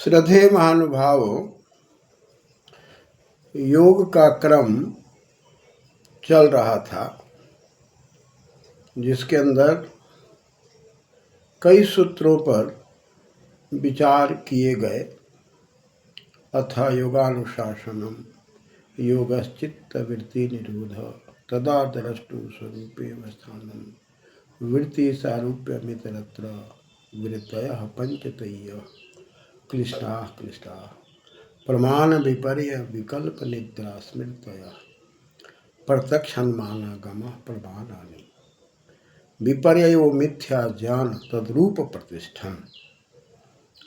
श्रद्धेय महानुभाव, योग का क्रम चल रहा था जिसके अंदर कई सूत्रों पर विचार किए गए। अथा योगानुशासनम योगश्चित्तवृत्ति निरोध तदा द्रष्टु स्वरूपे अवस्थानम वृत्ति सारूप्यमितरत्र वृत्तयः पंचतयः क्लिष्टाः क्लिष्टाः प्रमाण विपर्य विकल्प निद्रा स्मृतयः प्रत्यक्षन्मानागमः प्रमाणानि विपर्यो मिथ्या ज्ञान तद्रूप प्रतिष्ठन।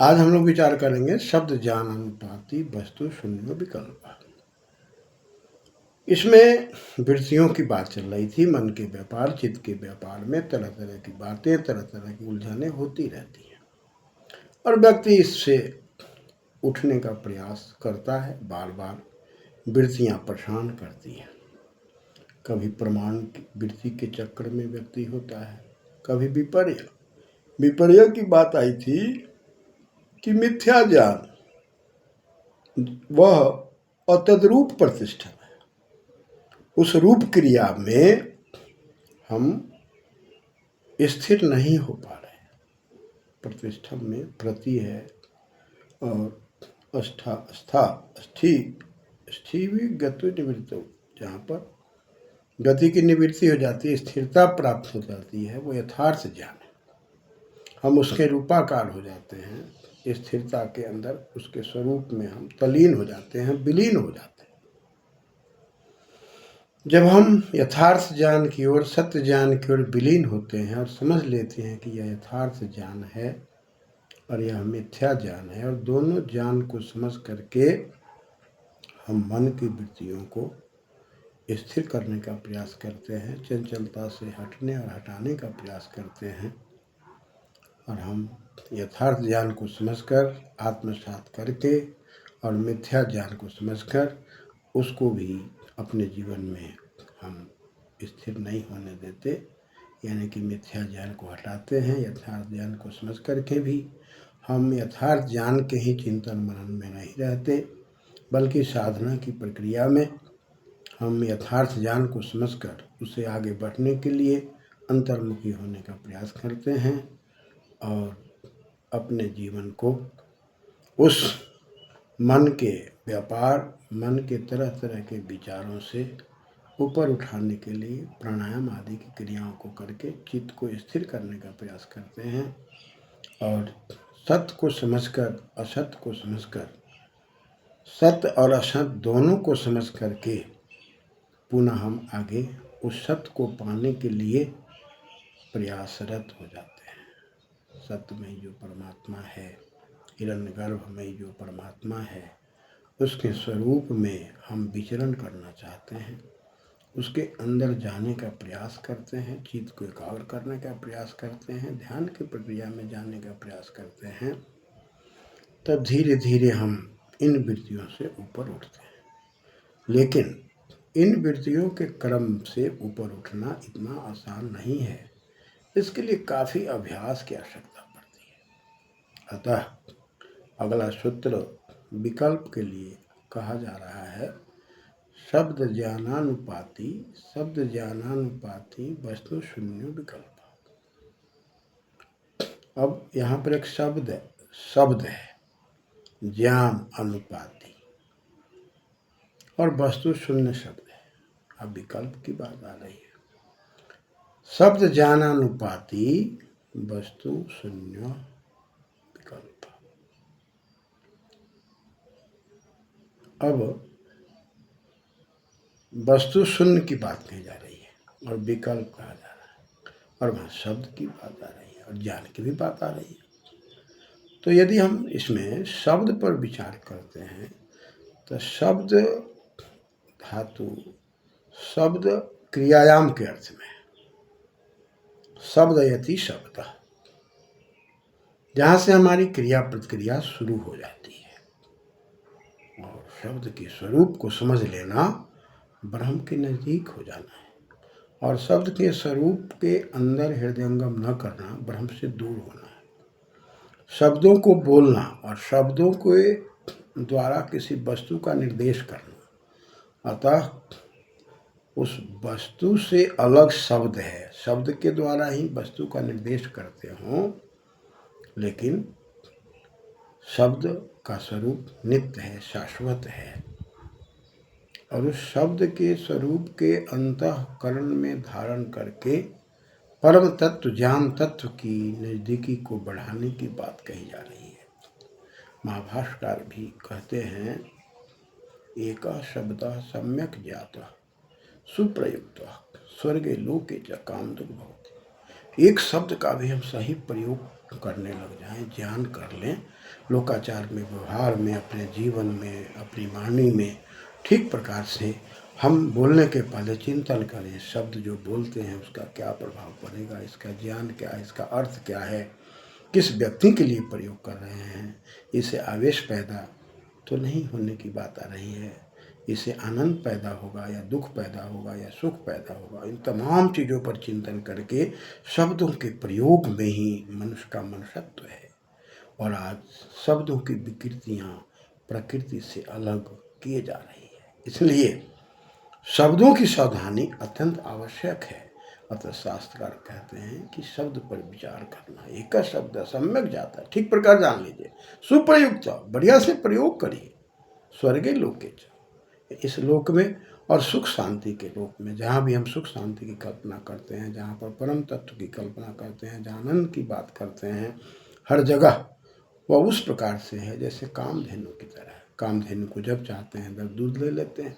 आज हम लोग विचार करेंगे शब्द ज्ञान अनुपाति वस्तु शून्य विकल्प। इसमें वृत्तियों की बात चल रही थी। मन के व्यापार, चित्त के व्यापार में तरह तरह की बातें, तरह तरह की उलझनें होती रहती हैं और व्यक्ति इससे उठने का प्रयास करता है। बार बार वृत्तियां परेशान करती हैं। कभी प्रमाण वृत्ति के चक्कर में व्यक्ति होता है, कभी विपर्य। विपर्य की बात आई थी कि मिथ्या ज्ञान वह अतद्रूप प्रतिष्ठा है। उस रूप क्रिया में हम स्थिर नहीं हो पा रहे। प्रतिष्ठा में प्रति है और स्थि भी गति निवृत्त, जहाँ पर गति की निवृत्ति हो जाती है, स्थिरता प्राप्त हो जाती है, वो यथार्थ ज्ञान है। हम उसके रूपाकार हो जाते हैं, स्थिरता के अंदर उसके स्वरूप में हम तलीन हो जाते हैं, विलीन हो जाते हैं। जब हम यथार्थ ज्ञान की ओर, सत्य ज्ञान की ओर विलीन होते हैं और समझ लेते हैं कि यह यथार्थ ज्ञान है और यह मिथ्या ज्ञान है, और दोनों ज्ञान को समझ करके हम मन की वृत्तियों को स्थिर करने का प्रयास करते हैं, चंचलता से हटने और हटाने का प्रयास करते हैं, और हम यथार्थ ज्ञान को समझकर आत्मसात करके और मिथ्या ज्ञान को समझकर उसको भी अपने जीवन में हम स्थिर नहीं होने देते, यानी कि मिथ्या ज्ञान को हटाते हैं। यथार्थ ज्ञान को समझ करके भी हम यथार्थ ज्ञान के ही चिंतन मनन में नहीं रहते, बल्कि साधना की प्रक्रिया में हम यथार्थ ज्ञान को समझकर उसे आगे बढ़ने के लिए अंतर्मुखी होने का प्रयास करते हैं और अपने जीवन को उस मन के व्यापार, मन के तरह तरह के विचारों से ऊपर उठाने के लिए प्राणायाम आदि की क्रियाओं को करके चित्त को स्थिर करने का प्रयास करते हैं, और सत्य को समझकर, असत्य को समझकर, सत्य और असत्य दोनों को समझ करके पुनः हम आगे उस सत्य को पाने के लिए प्रयासरत हो जाते हैं। सत्य में जो परमात्मा है, हिरण्यगर्भ में जो परमात्मा है, उसके स्वरूप में हम विचरण करना चाहते हैं, उसके अंदर जाने का प्रयास करते हैं, चित्त को एकाग्र करने का प्रयास करते हैं, ध्यान की प्रक्रिया में जाने का प्रयास करते हैं, तब धीरे धीरे हम इन वृत्तियों से ऊपर उठते हैं। लेकिन इन वृत्तियों के क्रम से ऊपर उठना इतना आसान नहीं है। इसके लिए काफ़ी अभ्यास की आवश्यकता पड़ती है। अतः अगला सूत्र विकल्प के लिए कहा जा रहा है शब्द ज्ञानानुपाति, शब्द ज्ञानानुपाति वस्तु शून्य विकल्प। अब यहाँ पर एक शब्द है ज्ञान अनुपाति, और वस्तु शून्य शब्द है। अब विकल्प की बात आ रही है। शब्द ज्ञानानुपाति वस्तु शून्य विकल्प। अब वस्तु शून्य की बात कही जा रही है और विकल्प कहा जा रहा है, और वहाँ शब्द की बात आ रही है और ज्ञान की भी बात आ रही है। तो यदि हम इसमें शब्द पर विचार करते हैं तो शब्द धातु, शब्द क्रियायाम के अर्थ में, शब्दयति शब्द, जहाँ से हमारी क्रिया प्रतिक्रिया शुरू हो जाती है, और शब्द के स्वरूप को समझ लेना ब्रह्म के नज़दीक हो जाना है, और शब्द के स्वरूप के अंदर हृदयंगम न करना ब्रह्म से दूर होना है। शब्दों को बोलना और शब्दों के द्वारा किसी वस्तु का निर्देश करना। अतः उस वस्तु से अलग शब्द है, शब्द के द्वारा ही वस्तु का निर्देश करते हों, लेकिन शब्द का स्वरूप नित्य है, शाश्वत है। और उस शब्द के स्वरूप के अंतःकरण में धारण करके परम तत्व, ज्ञान तत्व की नज़दीकी को बढ़ाने की बात कही जा रही है। महाभाष्यकार भी कहते हैं, एका शब्दः सम्यक ज्ञातः सुप्रयुक्तः स्वर्गे लोके च कामदुग् भवति। एक शब्द का भी हम सही प्रयोग करने लग जाएं, ज्ञान कर लें, लोकाचार में, व्यवहार में, अपने जीवन में, अपनी वाणी में ठीक प्रकार से हम बोलने के पहले चिंतन करें, शब्द जो बोलते हैं उसका क्या प्रभाव पड़ेगा, इसका ज्ञान क्या है, इसका अर्थ क्या है, किस व्यक्ति के लिए प्रयोग कर रहे हैं, इससे आवेश पैदा तो नहीं होने की बात आ रही है, इससे आनंद पैदा होगा या दुख पैदा होगा या सुख पैदा होगा। इन तमाम चीज़ों पर चिंतन करके शब्दों के प्रयोग में ही मनुष्य का मनुष्यत्व है। और आज शब्दों की विकृतियाँ प्रकृति से अलग किए जा रही है, इसलिए शब्दों की सावधानी अत्यंत आवश्यक है। अतः शास्त्रकार कहते हैं कि शब्द पर विचार करना, एक शब्द सम्यक जाता है, ठीक प्रकार जान लीजिए, सुप्रयुक्त, बढ़िया से प्रयोग करिए, स्वर्गे लोके, इस लोक में और सुख शांति के लोक में, जहाँ भी हम सुख शांति की कल्पना करते हैं, जहाँ पर परम तत्व की कल्पना करते हैं, जहाँ आनंद की बात करते हैं, हर जगह वह उस प्रकार से है जैसे कामधेनु की तरह। कामधेनु को जब चाहते हैं तब दूध ले लेते हैं।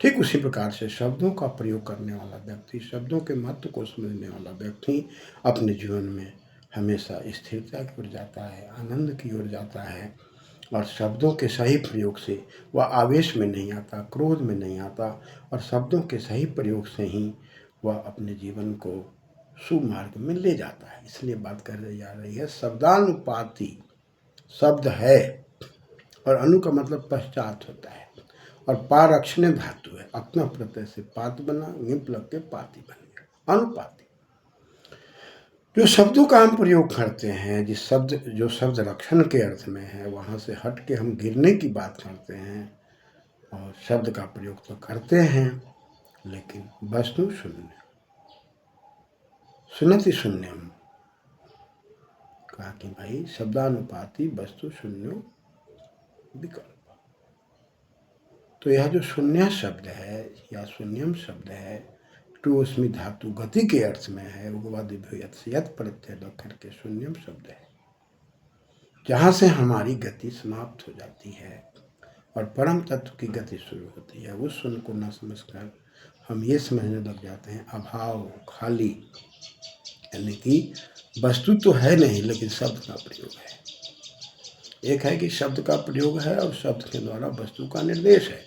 ठीक उसी प्रकार से शब्दों का प्रयोग करने वाला व्यक्ति, शब्दों के महत्व को समझने वाला व्यक्ति अपने जीवन में हमेशा स्थिरता की ओर जाता है, आनंद की ओर जाता है। और शब्दों के सही प्रयोग से वह आवेश में नहीं आता, क्रोध में नहीं आता, और शब्दों के सही प्रयोग से ही वह अपने जीवन को सुमार्ग में ले जाता है। इसलिए बात कर जा रही है शब्दानुपाति। शब्द है और अनु का मतलब पश्चात होता है, और पारक्षण धातु है, अपना प्रत्यय से पात बना, निप लग के पाती बन गया, अनुपाति। जो शब्दों का हम प्रयोग करते हैं, जो शब्द रक्षण के अर्थ में है, वहाँ से हट के हम गिरने की बात करते हैं, और शब्द का प्रयोग तो करते हैं, लेकिन वस्तु शून्य, सुनति शून्यम, कहा कि भाई शब्दानुपाति वस्तु शून्यो विकल्प। तो यह जो शून्य शब्द है या शून्यम शब्द है, टूस्मी धातु गति के अर्थ में है, उगवादिभ्यत प्रत्यय लक्षण के शून्यम शब्द है, जहाँ से हमारी गति समाप्त हो जाती है और परम तत्व की गति शुरू होती है। उस शून्य को न समझकर हम ये समझने लग जाते हैं अभाव, खाली, यानी कि वस्तु तो है नहीं लेकिन शब्द का प्रयोग है। एक है कि शब्द का प्रयोग है और शब्द के द्वारा वस्तु का निर्देश है,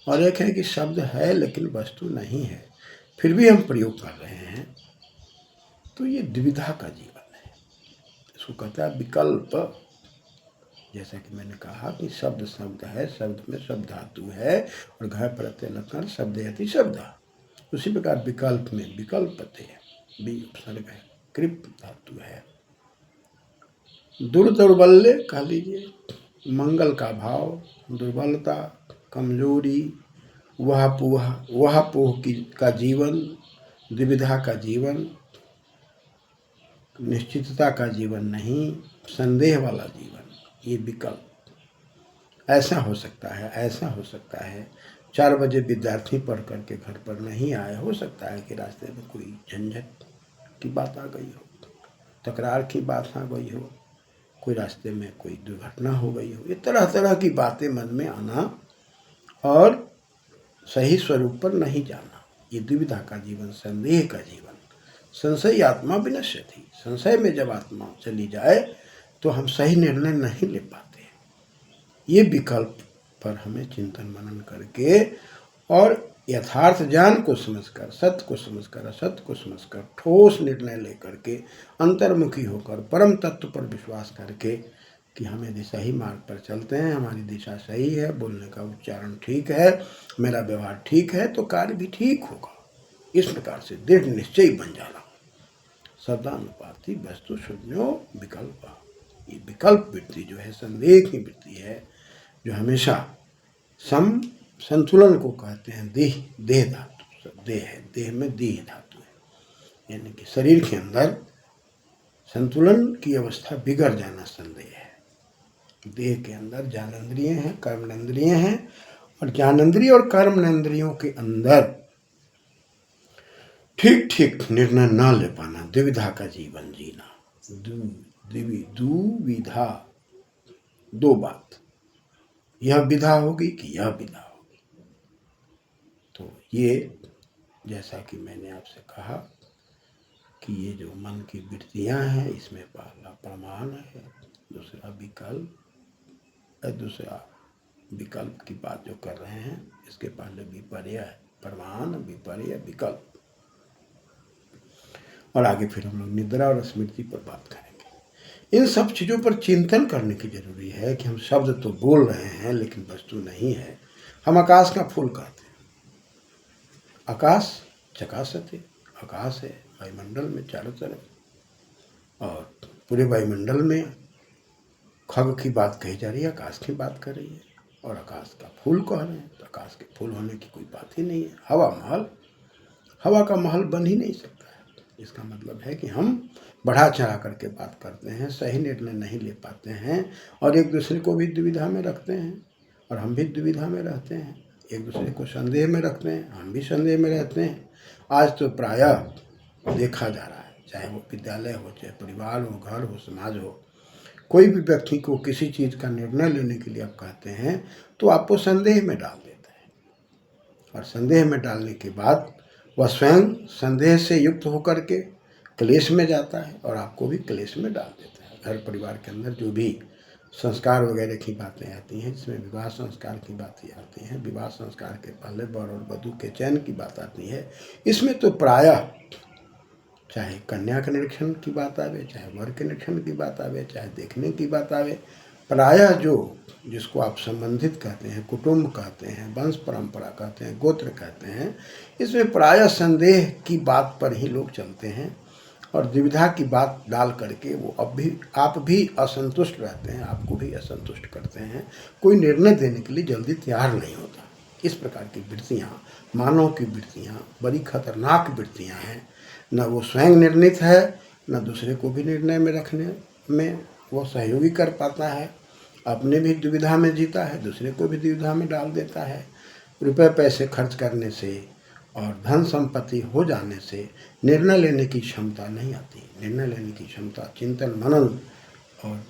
और एक है कि शब्द है लेकिन वस्तु नहीं है, फिर भी हम प्रयोग कर रहे हैं। तो ये द्विधा का जीवन है, इसको कहता है विकल्प। जैसा कि मैंने कहा कि शब्द शब्द है, शब्द में शब्द धातु है और घय प्रत्यय लक्षण शब्द यति शब्द। उसी प्रकार विकल्प में विकल्पते उपसर्ग है, कृप धातु है। दुर्बल्य कह लीजिए, मंगल का भाव, दुर्बलता, कमजोरी, वह पोह का जीवन, द्विविधा का जीवन, निश्चितता का जीवन नहीं, संदेह वाला जीवन, ये विकल्प। ऐसा हो सकता है, ऐसा हो सकता है। 4 बजे विद्यार्थी पढ़ करके घर पर नहीं आए, हो सकता है कि रास्ते में कोई झंझट की बात आ गई हो, तकरार की बात आ गई हो, कोई रास्ते में कोई दुर्घटना हो गई हो। ये तरह तरह की बातें मन में आना और सही स्वरूप पर नहीं जाना, ये दुविधा का जीवन, संदेह का जीवन। संशय आत्मा विनश्यति, संशय में जब आत्मा चली जाए तो हम सही निर्णय नहीं ले पाते। ये विकल्प पर हमें चिंतन मनन करके और यथार्थ ज्ञान को समझकर, सत्य को समझकर, असत्य को समझकर, ठोस निर्णय लेकर के, अंतर्मुखी होकर, परम तत्व पर विश्वास करके कि हम यदि सही मार्ग पर चलते हैं, हमारी दिशा सही है, बोलने का उच्चारण ठीक है, मेरा व्यवहार ठीक है, तो कार्य भी ठीक होगा। इस प्रकार से दृढ़ निश्चय बन जाना। शब्दानुपाति वस्तु शून्यो विकल्प। ये विकल्प वृत्ति जो है, संदेह की वृत्ति है, जो हमेशा संतुलन को कहते हैं। देह धातु, देह है, देह में देह धातु है, यानी कि शरीर के अंदर संतुलन की अवस्था बिगड़ जाना संदेह है। देह के अंदर ज्ञानेंद्रिय हैं, कर्मेंद्रिय हैं, और ज्ञानेंद्रिय और कर्मेंद्रियों के अंदर ठीक ठीक निर्णय न ले पाना, द्विविधा का जीवन जीना। दुविधा, दो बात, यह विधा होगी कि यह विधा होगी। तो ये जैसा कि मैंने आपसे कहा कि ये जो मन की वृत्तियां हैं, इसमें पहला प्रमाण है, दूसरा विकल्प, दूसरा विकल्प की बात जो कर रहे हैं, इसके पहले विपर्य है, प्रमाण, विपर्य, विकल्प, और आगे फिर हम लोग निद्रा और स्मृति पर बात करेंगे। इन सब चीज़ों पर चिंतन करने की जरूरी है कि हम शब्द तो बोल रहे हैं लेकिन वस्तु नहीं है। हम आकाश का फूल कहते हैं, आकाश चकासते, आकाश है वायुमंडल में चारों तरफ, और पूरे वायुमंडल में खग की बात कही जा रही है, आकाश की बात कर रही है, और आकाश का फूल कह रहे हैं। तो आकाश के फूल होने की कोई बात ही नहीं है। हवा महल, हवा का महल बन ही नहीं सकता है। इसका मतलब है कि हम बढ़ा चढ़ा करके बात करते हैं, सही निर्णय नहीं ले पाते हैं, और एक दूसरे को भी दुविधा में रखते हैं, और हम भी दुविधा में रहते हैं, एक दूसरे को संदेह में रखते हैं, हम भी संदेह में रहते हैं। आज तो प्रायः देखा जा रहा है, चाहे वो विद्यालय हो, चाहे परिवार हो, घर हो, समाज हो, कोई भी व्यक्ति को किसी चीज़ का निर्णय लेने के लिए आप कहते हैं तो आपको संदेह में डाल देता है, और संदेह में डालने के बाद वह स्वयं संदेह से युक्त होकर के क्लेश में जाता है, और आपको भी क्लेश में डाल देता है। घर परिवार के अंदर जो भी संस्कार वगैरह की बातें आती हैं, जिसमें विवाह संस्कार की बातें आती हैं, विवाह संस्कार के पहले वर और वधू के चयन की बात आती है, इसमें तो प्रायः चाहे कन्या के निरीक्षण की बात आवे, चाहे वर के निरीक्षण की बात आवे, चाहे देखने की बात आवे, प्रायः जो जिसको आप संबंधित कहते हैं, कुटुंब कहते हैं, वंश परंपरा कहते हैं, गोत्र कहते हैं, इसमें प्रायः संदेह की बात पर ही लोग चलते हैं, और द्विविधा की बात डाल करके वो आप भी असंतुष्ट रहते हैं, आपको भी असंतुष्ट करते हैं, कोई निर्णय देने के लिए जल्दी तैयार नहीं होता। इस प्रकार की वृत्तियाँ, मानव की वृत्तियाँ बड़ी खतरनाक वृत्तियाँ हैं। न वो स्वयं निर्णित है, न दूसरे को भी निर्णय में रखने में वो सहयोगी कर पाता है, अपने भी दुविधा में जीता है, दूसरे को भी दुविधा में डाल देता है। रुपए पैसे खर्च करने से और धन संपत्ति हो जाने से निर्णय लेने की क्षमता नहीं आती। निर्णय लेने की क्षमता चिंतन मनन और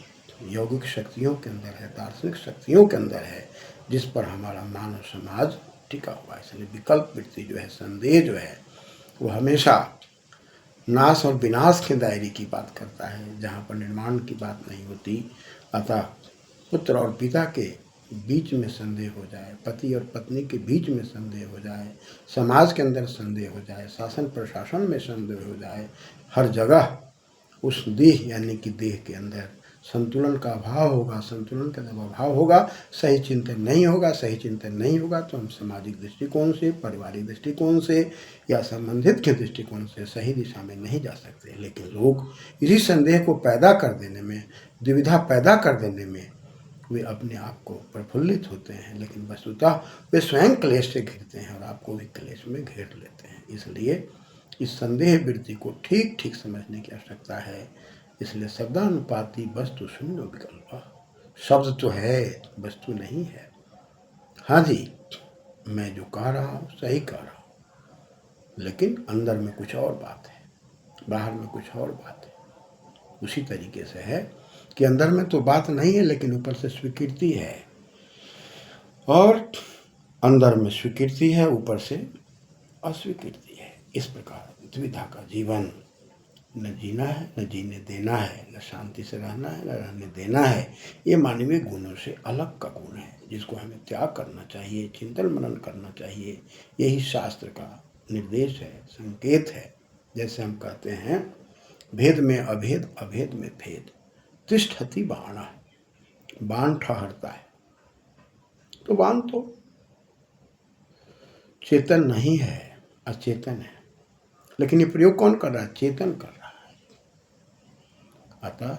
यौगिक शक्तियों के अंदर है, दार्शनिक शक्तियों के अंदर है, जिस पर हमारा मानव समाज टिका हुआ है। इसलिए विकल्प वृत्ति जो है, संदेह जो है, वो हमेशा नाश और विनाश के दायरे की बात करता है, जहाँ पर निर्माण की बात नहीं होती। अतः पुत्र और पिता के बीच में संदेह हो जाए, पति और पत्नी के बीच में संदेह हो जाए, समाज के अंदर संदेह हो जाए, शासन प्रशासन में संदेह हो जाए, हर जगह उस देह यानी कि देह के अंदर संतुलन का अभाव होगा। संतुलन का जब अभाव होगा, सही चिंतन नहीं होगा। सही चिंतन नहीं होगा तो हम सामाजिक दृष्टिकोण से, पारिवारिक दृष्टिकोण से या संबंधित के दृष्टिकोण से सही दिशा में नहीं जा सकते। लेकिन लोग इसी संदेह को पैदा कर देने में, दुविधा पैदा कर देने में वे अपने आप को प्रफुल्लित होते हैं, लेकिन वस्तुतः वे स्वयं क्लेश से घिरते हैं और आपको भी क्लेश में घेर लेते हैं। इसलिए इस संदेह वृत्ति को ठीक ठीक समझने की आवश्यकता है। इसलिए शब्दानुपाती वस्तु शून्य विकल्प, शब्द तो है, वस्तु नहीं है। हाँ जी, मैं जो कह रहा हूँ सही कह रहा हूँ, लेकिन अंदर में कुछ और बात है, बाहर में कुछ और बात है। उसी तरीके से है कि अंदर में तो बात नहीं है, लेकिन ऊपर से स्वीकृति है, और अंदर में स्वीकृति है, ऊपर से अस्वीकृति है। इस प्रकार द्विधा का जीवन न जीना है, न जीने देना है, न शांति से रहना है, न रहने देना है। ये मानवीय गुणों से अलग का गुण है, जिसको हमें त्याग करना चाहिए, चिंतन मनन करना चाहिए। यही शास्त्र का निर्देश है, संकेत है। जैसे हम कहते हैं, भेद में अभेद, अभेद में भेद, तिष्ठति बाण, बाण ठहरता है। तो बाण तो चेतन नहीं है, अचेतन है, लेकिन ये प्रयोग कौन कर रहा है? चेतन कर रहा है। अतः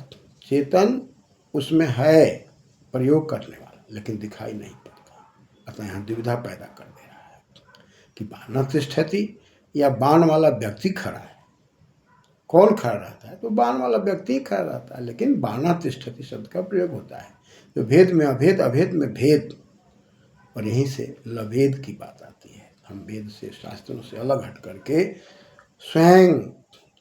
चेतन उसमें है प्रयोग करने वाला, लेकिन दिखाई नहीं पड़ता। अतः यहाँ दुविधा पैदा कर दे रहा है कि बाण तिष्ठति या बाण वाला व्यक्ति खड़ा है। कौन खड़ा रहता है? तो बाण वाला व्यक्ति ही खड़ा रहता है, लेकिन बाण तिष्ठति शब्द का प्रयोग होता है। तो भेद में अभेद, अभेद में भेद, और यहीं से लभेद की बात आती है। हम वेद से, शास्त्रों से अलग हट करके स्वयं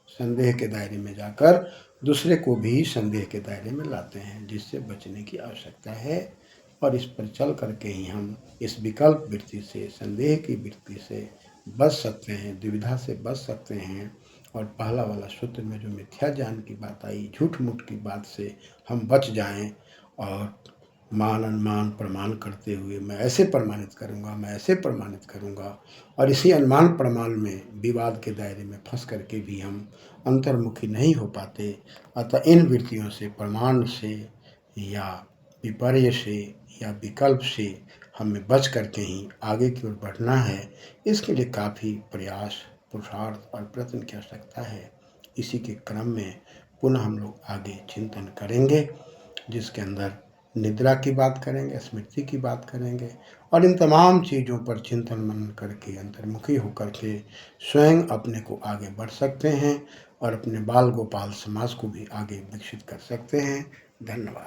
संदेह के दायरे में जाकर दूसरे को भी संदेह के दायरे में लाते हैं, जिससे बचने की आवश्यकता है। और इस पर चल करके ही हम इस विकल्प वृत्ति से, संदेह की वृत्ति से बच सकते हैं, दुविधा से बच सकते हैं। और पहला वाला सूत्र में जो मिथ्या ज्ञान की बात आई, झूठ मूठ की बात से हम बच जाएं, और मान अनुमान प्रमाण करते हुए मैं ऐसे प्रमाणित करूँगा, मैं ऐसे प्रमाणित करूँगा, और इसी अनुमान प्रमाण में विवाद के दायरे में फंस करके भी हम अंतर्मुखी नहीं हो पाते। अतः इन वृत्तियों से, प्रमाण से या विपर्य से या विकल्प से हमें बच करके ही आगे की ओर बढ़ना है। इसके लिए काफ़ी प्रयास, पुरुषार्थ और प्रयत्न की आवश्यकता है। इसी के क्रम में पुनः हम लोग आगे चिंतन करेंगे, जिसके अंदर निद्रा की बात करेंगे, स्मृति की बात करेंगे, और इन तमाम चीज़ों पर चिंतन मनन करके अंतर्मुखी होकर के स्वयं अपने को आगे बढ़ सकते हैं और अपने बाल गोपाल समाज को भी आगे विकसित कर सकते हैं। धन्यवाद।